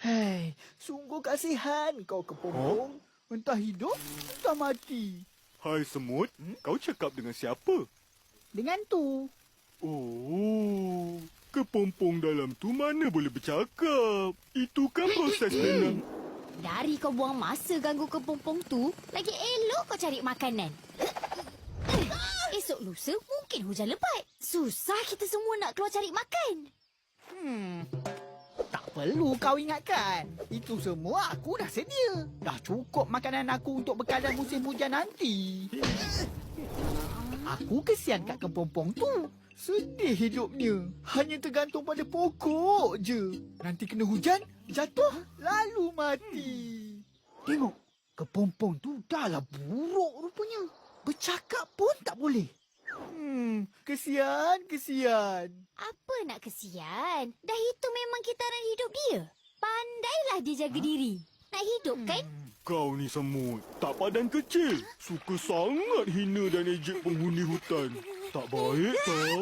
Hei, sungguh kasihan kau kepompong. Entah hidup, entah mati. Hai semut, kau cakap dengan siapa? Dengan tu. Oh, kepompong dalam tu mana boleh bercakap? Itu kan proses tenang. Dari kau buang masa ganggu kepompong tu, lagi elok kau cari makanan. Esok lusa mungkin hujan lebat. Susah kita semua nak keluar cari makan. Tak perlu kau ingatkan. Itu semua aku dah sedia. Dah cukup makanan aku untuk bekalan musim hujan nanti. Aku kesian kat kepompong tu. Sedih hidupnya. Hanya tergantung pada pokok je. Nanti kena hujan, jatuh, lalu mati. Tengok, kepompong tu dah lah buruk rupanya. Bercakap pun tak boleh. Kesian. Apa nak kesian? Dah itu memang kitaran hidup dia. Pandailah dia jaga diri. Nak hidup kan? Kau ni semut, tak padan kecil. Suka sangat hina dan ejek penghuni hutan. Tak baik tau.